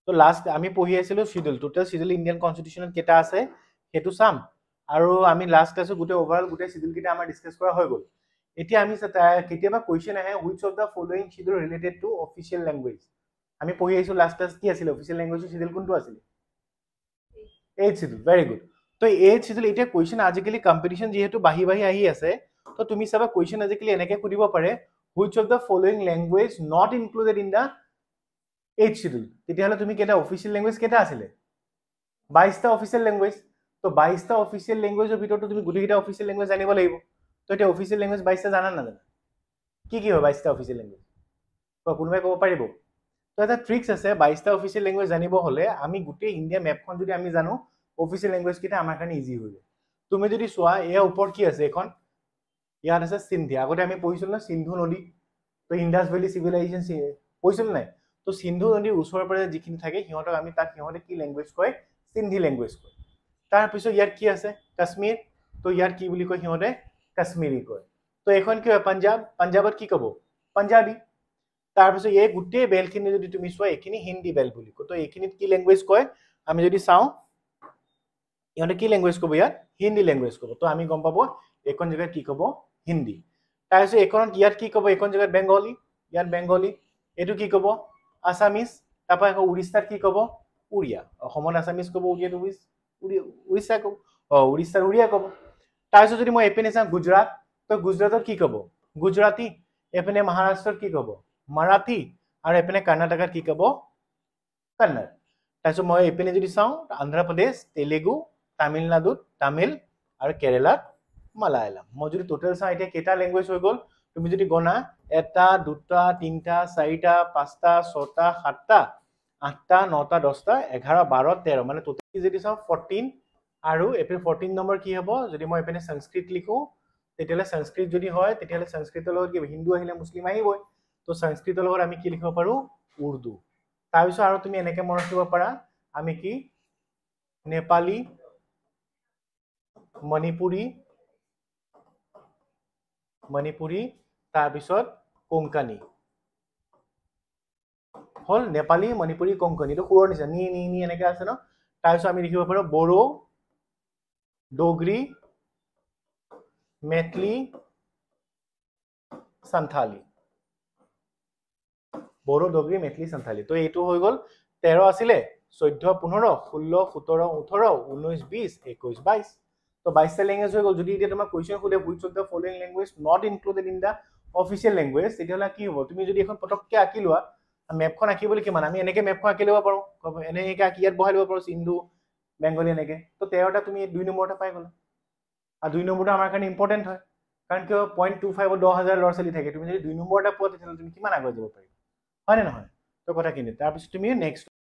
তো লাষ্ট আমি পঢ়ি আছিলো শিডিউল টোটাল শিডিউল ইণ্ডিয়ান কনষ্টিটিউশ্যনত কেইটা আছে সেইটো চাম আৰু আমি লাষ্ট ক্লাছত গোটেই ওভাৰঅল গোটেই শিডিউল কেইটা আমাৰ ডিসকাস কৰা হৈ গ'ল এতিয়া আমি কেতিয়াবা কোৱেশ্চন আহে which of the following schedule related to official language আমি পঢ়ি আইছো লাষ্ট ক্লাছ কি আছিল অফিচিয়েল ল্যাঙ্গুৱেজৰ শিডিউল কোনটো আছিল 8th শিডিউল ভেৰি গুড তো 8th শিডিউল এতিয়া কোৱেশ্চন আজিকালি কম্পিটিশন যেহেতু বাহি বাহি আহি আছে তো তুমি চাবা কোৱেশ্চন আজিকালি এনেকে খুদিব পাৰে which of the following language not included in the 8th schedule তেতিয়াহলে তুমি কেটা অফিচিয়েল ল্যাঙ্গুৱেজ কেটা আছিল 22টা অফিচিয়েল ল্যাঙ্গুৱেজ তো 22টা অফিচিয়েল ল্যাঙ্গুৱেজৰ ভিতৰত তুমি গুটেকিটা অফিচিয়েল ল্যাঙ্গুৱেজ জানিব লাগিব তো এটা অফিচিয়েল ল্যাঙ্গুৱেজ 22টা জানা না জানা কি কি হয় 22টা অফিচিয়েল ল্যাঙ্গুৱেজ তো কোনোবাই ক'ব পাৰিব তো এটা ট্ৰিক্স আছে 22টা অফিচিয়েল ল্যাঙ্গুৱেজ জানিব হলে আমি গোটেই ইন্ডিয়া ম্যাপখন যদি আমি জানো অফিচিয়েল ল্যাঙ্গুৱেজ কিটা আমাৰ কাৰণে ইজি হৈ যায় তুমি যদি চোৱা এয়া ওপৰত কি আছে এখন ইয়াত আছে সিন্ধি আগতে আমি পঢ়িছিল না সিন্ধু নদী তো ইন্ডাস ভ্যালি সিভিলাইজেশন পঢ়িছিল নাই তো সিন্ধু নদীৰ ওচৰৰ পৰা যিখিনি থাকে সিহঁতক আমি তাক সিহঁতে কি ল্যাঙ্গুৱেজ কয় সিন্ধি ল্যাঙ্গুৱেজ কয় তাৰ পিছত ইয়াত কি আছে কাশ্মীৰ তো ইয়াত কি বুলি কয় সিহঁতে কাশ্মীৰী কয় তো এখন কি হয় পাঞ্জাবত কি কব পাঞ্জাবী তাৰ পিছত এই গোটেই বেলখিনি যদি তুমি চোৱা এখিনি হিন্দী বেল বুলি কয় তো এখিনিত কি ল্যাঙ্গুৱেজ কয় আমি যদি চাও ইহঁতে কি ল্যাঙ্গুৱেজ কব ইয়াত হিন্দী ল্যাঙ্গুৱেজ কব তো আমি গম পাবো এখন জায়গাত কি কব হিন্দী তাৰ পিছত এখনত ইয়াত কি কব এখন জায়গাত বেঙ্গলী ইয়াত বেঙ্গলী এটো কি কব আসামিজ তারপর উড়িষ্যার কি কব উড়িয়া অসমত আসামিজ কব উড়িয়া উড়িষ্যা কব উড়িষ্যার উড়িয়া কব তাৰপিছত যদি মই এপিনে চাওঁ গুজৰাট তো গুজৰাটৰ কি কব গুজৰাটী এপিনে মহাৰাষ্ট্ৰৰ কি কব মাৰাঠী আৰু এপিনে কৰ্ণাটকৰ কি কব কন্নড় তাৰপিছত মই এপিনে যদি চাওঁ অন্ধ্ৰপ্ৰদেশ তেলেগু তামিলনাডুত তামিল আৰু কেৰালাত মালায়ালাম মই যদি টোটাল চাওঁ এতিয়া কেইটা ল্যাঙ্গুৱেজ হৈ গ'ল তুমি যদি গণা এটা দুটা তিনটা চাৰিটা পাঁচটা ছটা সাতটা আঠটা নটা 10টা 11 12 13 মানে টোটালি যদি চাওঁ 14 আৰু এপিনে 14 নম্বৰ কি হ'ব যদি মই এপিনে সংস্কৃত লিখো তেতিয়ালে সংস্কৃত যদি হয় তেতিয়ালে সংস্কৃতৰ লগত কি হিন্দু আহিলে মুছলিম আহিবই তো সংস্কৃতৰ লগত আমি কি লিখিব পাৰো উৰ্দু তাৰপিছত আৰু তুমি এনেকে মনত ৰাখিব পাৰা আমি কি নেপালী মণিপুৰী তাৰপিছত কোঙ্কণী হল নেপালী মণিপুৰী কোঙ্কণী তো সুৰৰ নিচিনা নি নি নি এনেকে আছে ন তাৰপিছত আমি লিখিব পাৰো বড়ো ডোগৰী মেথলি সান্থালী বড়ো ডোগৰী মেথলি সান্থালী তো এইটো হৈ গল 13 আছিলে 14 15 16 17 18 19 20 21 22 তো 22টা ল্যাঙ্গুৱেজ হৈ গল যদি এতিয়া তোমাক কোৱেশ্চন খুদে which of the following language not included in the official language তেতিয়াহলে কি হ'ব তুমি যদি এখন পটককে আঁকি লোৱা মেপখন আঁকিবলৈ কিমান আমি এনেকে মেপখন আঁকি ল'ব পাৰো এনেকে আঁকি ইয়াত বহাই ল'ব পাৰো সিন্ধু বেঙ্গলী এনেকে তো 13টা তুমি 2 নম্বৰটা পাই গলা আৰু 2 নম্বৰটো আমাৰ কাৰণে ইম্পৰ্টেন্ট হয় কাৰণ কিয় 0.25 10,000 ল'ৰা ছোৱালী থাকে তুমি যদি 2 নম্বৰটা পোৱা তেতিয়াহলে তুমি কিমান আগুৱাই যাব পাৰিবা হয় নে নহয় তো কথা কিনে তাৰপিছত তুমি নেক্সট